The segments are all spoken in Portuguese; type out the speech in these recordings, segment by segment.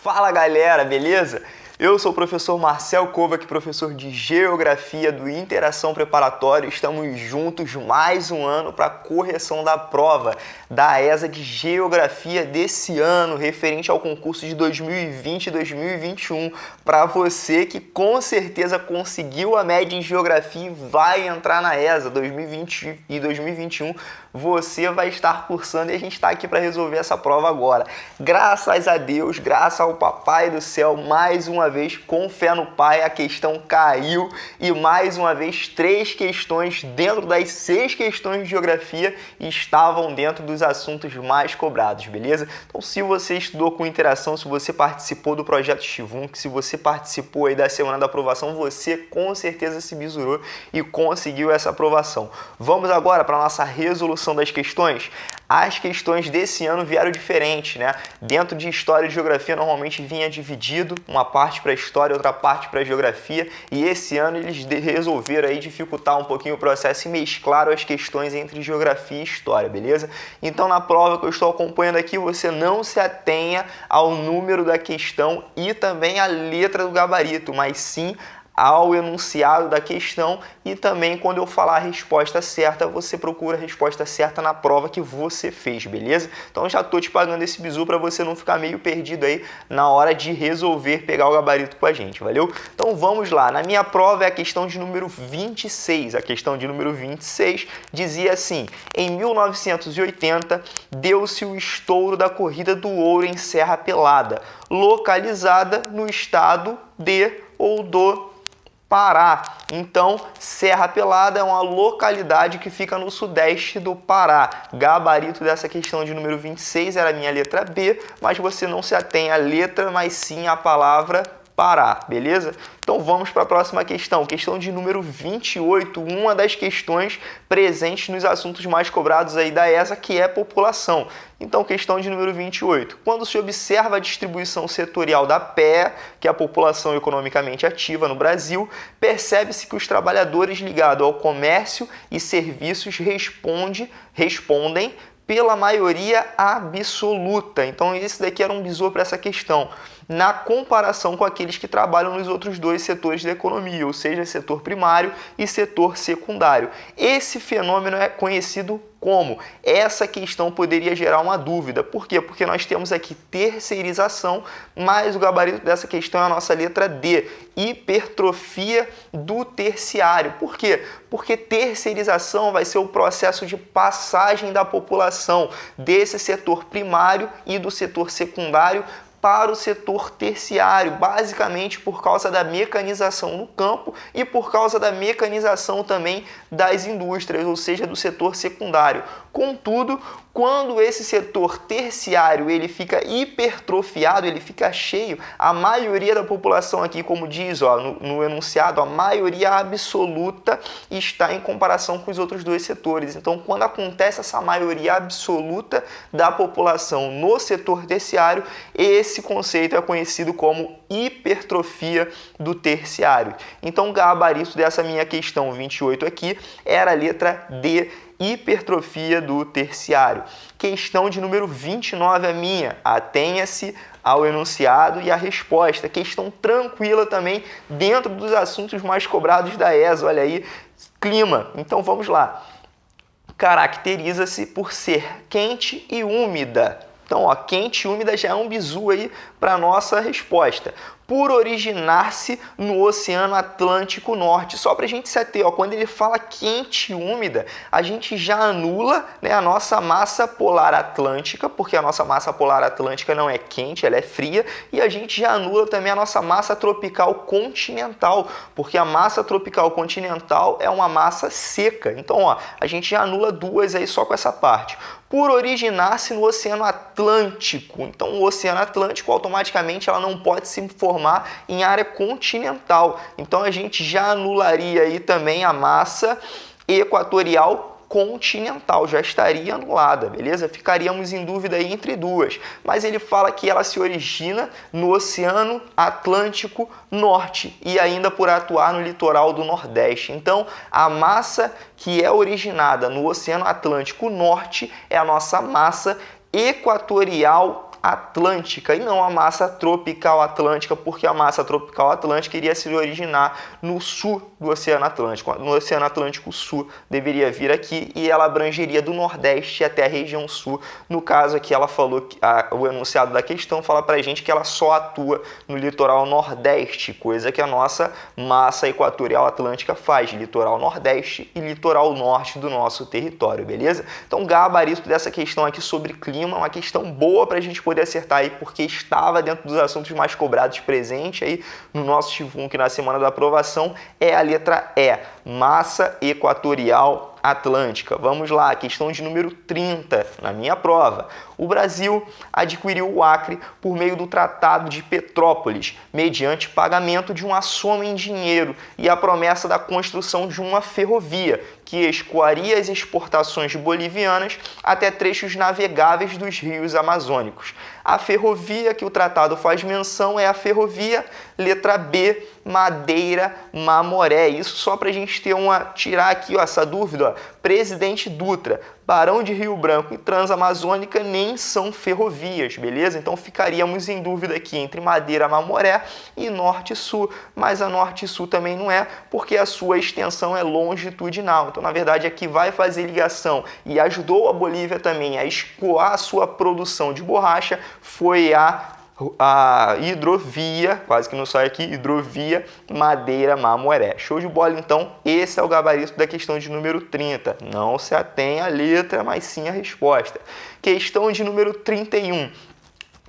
Fala galera, beleza? Eu sou o professor Marcel Kovac, professor de Geografia do Interação Preparatório. Estamos juntos mais um ano para a correção da prova da ESA de Geografia desse ano, referente ao concurso de 2020 e 2021. Para você que com certeza conseguiu a média em Geografia e vai entrar na ESA 2020 e 2021, você vai estar cursando e a gente está aqui para resolver essa prova agora. Graças a Deus, graças ao Papai do Céu, mais uma vez, com fé no Pai, a questão caiu e mais uma vez 3 questões dentro das 6 questões de Geografia estavam dentro dos assuntos mais cobrados, beleza? Então, se você estudou com interação, se você participou do projeto Stivum, se você participou aí da semana da aprovação, você com certeza se bisurou e conseguiu essa aprovação. Vamos agora para a nossa resolução das questões. As questões desse ano vieram diferentes, né? Dentro de História e Geografia normalmente vinha dividido, uma parte para História, outra parte para Geografia, e esse ano eles resolveram aí dificultar um pouquinho o processo e mesclaram as questões entre Geografia e História, beleza? Então na prova que eu estou acompanhando aqui, você não se atenha ao número da questão e também à letra do gabarito, mas sim ao enunciado da questão, e também quando eu falar a resposta certa, você procura a resposta certa na prova que você fez, beleza? Então já tô te pagando esse bizu para você não ficar meio perdido aí na hora de resolver pegar o gabarito com a gente, valeu? Então vamos lá, na minha prova é a questão de número 26, a questão de número 26 dizia assim: em 1980 deu-se o estouro da corrida do ouro em Serra Pelada, localizada no estado de ou do Pará. Então, Serra Pelada é uma localidade que fica no sudeste do Pará. Gabarito dessa questão de número 26 era a minha letra B, mas você não se atém à letra, mas sim à palavra Pará, beleza? Então vamos para a próxima questão, questão de número 28, uma das questões presentes nos assuntos mais cobrados aí da ESA, que é população. Então, questão de número 28. Quando se observa a distribuição setorial da PEA, que é a população economicamente ativa no Brasil, percebe-se que os trabalhadores ligados ao comércio e serviços respondem pela maioria absoluta. Então, esse daqui era um bizu para essa questão, na comparação com aqueles que trabalham nos outros dois setores da economia, ou seja, setor primário e setor secundário. Esse fenômeno é conhecido como? Essa questão poderia gerar uma dúvida. Por quê? Porque nós temos aqui terceirização, mas o gabarito dessa questão é a nossa letra D, hipertrofia do terciário. Por quê? Porque terceirização vai ser o processo de passagem da população desse setor primário e do setor secundário para o setor terciário, basicamente por causa da mecanização no campo e por causa da mecanização também das indústrias, ou seja, do setor secundário. Contudo, quando esse setor terciário ele fica hipertrofiado, ele fica cheio, a maioria da população aqui, como diz no enunciado, a maioria absoluta está em comparação com os outros dois setores. Então, quando acontece essa maioria absoluta da população no setor terciário, esse conceito é conhecido como hipertrofia do terciário. Então, o gabarito dessa minha questão 28 aqui era a letra D, hipertrofia do terciário. Questão de número 29 a minha. Atenha-se ao enunciado e à resposta. Questão tranquila também dentro dos assuntos mais cobrados da ESA. Olha aí, clima. Então vamos lá. Caracteriza-se por ser quente e úmida. Então, ó, quente e úmida já é um bizu aí para a nossa resposta. Por originar-se no Oceano Atlântico Norte. Só para a gente se ater, ó, quando ele fala quente e úmida, a gente já anula, né, a nossa massa polar atlântica, porque a nossa massa polar atlântica não é quente, ela é fria, e a gente já anula também a nossa massa tropical continental, porque a massa tropical continental é uma massa seca. Então, ó, a gente já anula duas aí só com essa parte. Por originar-se no Oceano Atlântico. Então, o Oceano Atlântico, automaticamente, ela não pode se formar em área continental. Então, a gente já anularia aí também a massa equatorial continental, já estaria anulada, beleza? Ficaríamos em dúvida aí entre duas, mas ele fala que ela se origina no Oceano Atlântico Norte e ainda por atuar no litoral do Nordeste. Então, a massa que é originada no Oceano Atlântico Norte é a nossa massa equatorial atlântica e não a massa tropical atlântica, porque a massa tropical atlântica iria se originar no sul do Oceano Atlântico. No Oceano Atlântico Sul deveria vir aqui e ela abrangeria do Nordeste até a região Sul. No caso aqui ela falou que o enunciado da questão fala pra gente que ela só atua no litoral Nordeste, coisa que a nossa massa equatorial atlântica faz, litoral Nordeste e litoral Norte do nosso território, beleza? Então, gabarito dessa questão aqui sobre clima, uma questão boa para a gente poder acertar aí, porque estava dentro dos assuntos mais cobrados presente aí no nosso Xivunc na semana da aprovação, é a letra E, massa equatorial atlântica. Vamos lá, questão de número 30 na minha prova. O Brasil adquiriu o Acre por meio do Tratado de Petrópolis, mediante pagamento de uma soma em dinheiro e a promessa da construção de uma ferrovia que escoaria as exportações bolivianas até trechos navegáveis dos rios amazônicos. A ferrovia que o tratado faz menção é a ferrovia letra B, Madeira-Mamoré. Isso só para a gente tirar aqui essa dúvida. Presidente Dutra, Barão de Rio Branco e Transamazônica nem são ferrovias, beleza? Então ficaríamos em dúvida aqui entre Madeira-Mamoré e Norte-Sul, mas a Norte-Sul também não é, porque a sua extensão é longitudinal. Então, na verdade, aqui vai fazer ligação e ajudou a Bolívia também a escoar a sua produção de borracha, foi a hidrovia, quase que não sai aqui, hidrovia Madeira-Mamoré. Show de bola, então, esse é o gabarito da questão de número 30. Não se atenha à letra, mas sim à resposta. Questão de número 31.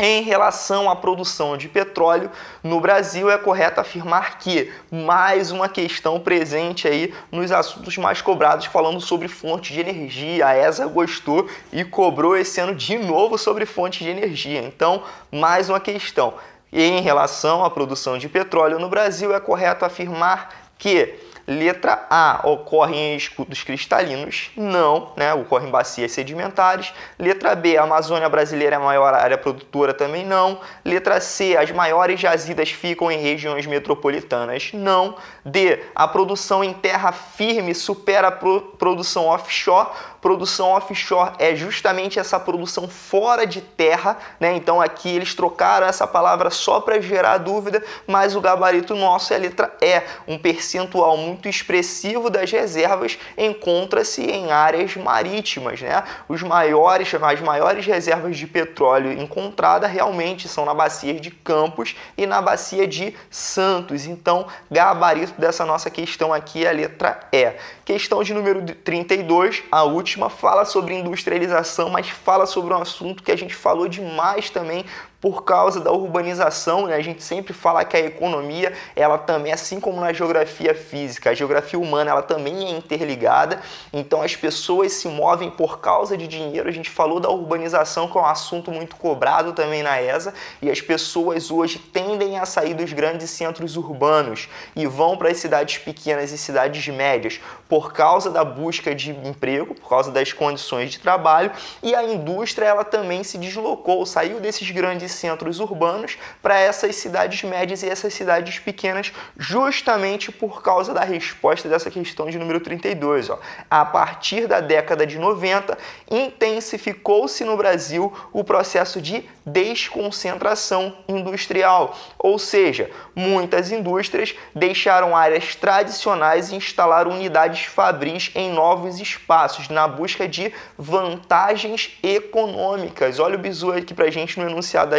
Em relação à produção de petróleo, no Brasil é correto afirmar que mais uma questão presente aí nos assuntos mais cobrados falando sobre fontes de energia. A ESA gostou e cobrou esse ano de novo sobre fontes de energia. Então, mais uma questão. Em relação à produção de petróleo no Brasil, é correto afirmar que letra A, ocorrem em escudos cristalinos, não, né? Ocorrem em bacias sedimentares. Letra B, a Amazônia brasileira é a maior área produtora, também não. Letra C, as maiores jazidas ficam em regiões metropolitanas, não. D, a produção em terra firme supera a produção offshore. Produção offshore é justamente essa produção fora de terra, né? Então aqui eles trocaram essa palavra só para gerar dúvida, mas o gabarito nosso é a letra E, um percentual muito expressivo das reservas encontra-se em áreas marítimas, né? As maiores reservas de petróleo encontradas realmente são na bacia de Campos e na bacia de Santos. Então, gabarito dessa nossa questão aqui é a letra E. Questão de número 32, a última, fala sobre industrialização, mas fala sobre um assunto que a gente falou demais também por causa da urbanização, né? A gente sempre fala que a economia, ela também, assim como na geografia física, a geografia humana, ela também é interligada, então as pessoas se movem por causa de dinheiro. A gente falou da urbanização, que é um assunto muito cobrado também na ESA, e as pessoas hoje tendem a sair dos grandes centros urbanos e vão para as cidades pequenas e cidades médias por causa da busca de emprego, por causa das condições de trabalho, e a indústria, ela também se deslocou, saiu desses grandes centros urbanos para essas cidades médias e essas cidades pequenas, justamente por causa da resposta dessa questão de número 32. A partir da década de 90, intensificou-se no Brasil o processo de desconcentração industrial, ou seja, muitas indústrias deixaram áreas tradicionais e instalaram unidades fabris em novos espaços, na busca de vantagens econômicas. Olha o bizu aqui pra gente no enunciado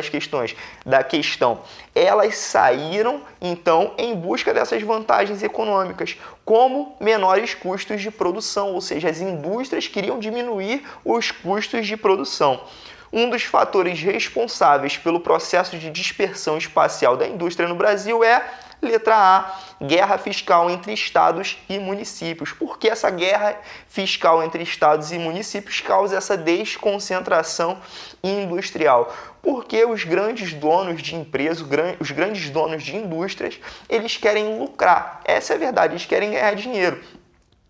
da questão. Elas saíram, então, em busca dessas vantagens econômicas, como menores custos de produção, ou seja, as indústrias queriam diminuir os custos de produção. Um dos fatores responsáveis pelo processo de dispersão espacial da indústria no Brasil é, letra A, guerra fiscal entre estados e municípios. Por que essa guerra fiscal entre estados e municípios causa essa desconcentração industrial? Porque os grandes donos de empresas, os grandes donos de indústrias, eles querem lucrar. Essa é a verdade, eles querem ganhar dinheiro.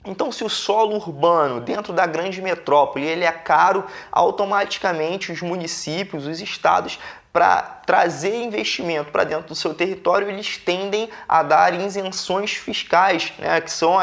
Então, se o solo urbano dentro da grande metrópole ele é caro, automaticamente os municípios, os estados para trazer investimento para dentro do seu território, eles tendem a dar isenções fiscais, né, que são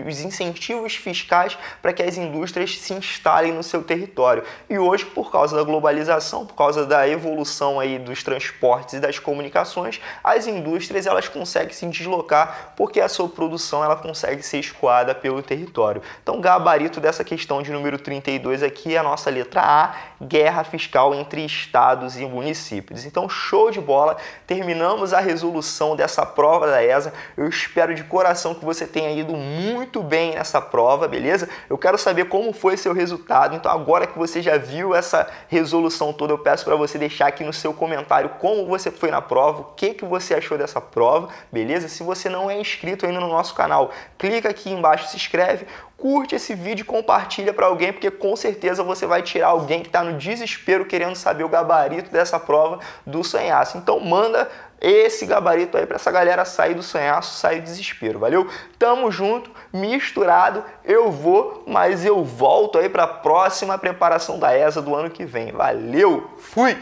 os incentivos fiscais para que as indústrias se instalem no seu território. E hoje, por causa da globalização, por causa da evolução aí dos transportes e das comunicações, as indústrias elas conseguem se deslocar porque a sua produção ela consegue ser escoada pelo território. Então, o gabarito dessa questão de número 32 aqui é a nossa letra A, guerra fiscal entre estados e municípios. Então, show de bola, terminamos a resolução dessa prova da ESA. Eu espero de coração que você tenha ido muito bem nessa prova, beleza? Eu quero saber como foi seu resultado. Então, agora que você já viu essa resolução toda, eu peço para você deixar aqui no seu comentário como você foi na prova, o que você achou dessa prova, beleza? Se você não é inscrito ainda no nosso canal, clica aqui embaixo, se inscreve, curte esse vídeo e compartilha para alguém, porque com certeza você vai tirar alguém que está no desespero querendo saber o gabarito dessa prova do sanhaço. Então manda esse gabarito aí para essa galera sair do sanhaço, sair do desespero, valeu? Tamo junto, misturado, eu vou, mas eu volto aí para a próxima preparação da ESA do ano que vem. Valeu, fui!